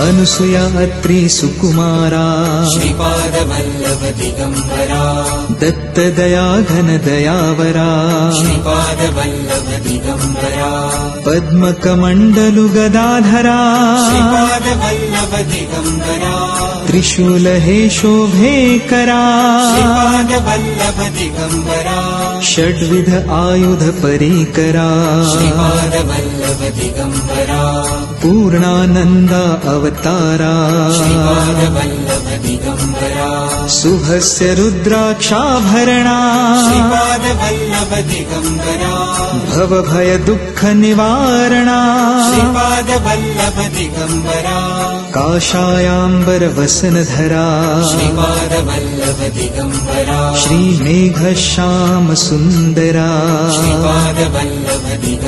अनुसूया अत्रि सुकुमारा श्रीपादवल्लभ दिगम्बरा दत्तदया घन दयावरा श्रीपादवल्लभ दिगम्बरा पद्मकमण्डलु गदाधरा श्रीपादवल्लभ दिगम्बरा त्रिशूल हे शोभेकरा श्रीपादवल्लभ दिगम्बरा षड्विध आयुध परीकरा श्रीपादवल्लभ दिगम्बरा पूर्णानन्दा अवतारा श्रीपादवल्लभ दिगम्बरा शुभस्य रुद्राक्षाभरणा श्रीपादवल्लभ दिगम्बरा भवभय दुःख निवारणा श्रीपादवल्लभ दिगम्बरा काषायाम्बर वसनधरा श्रीपादवल्लभ दिगम्बरा श्रीमेघश्याम सुन्दरा श्रीपादवल्लभ दिगम्बरा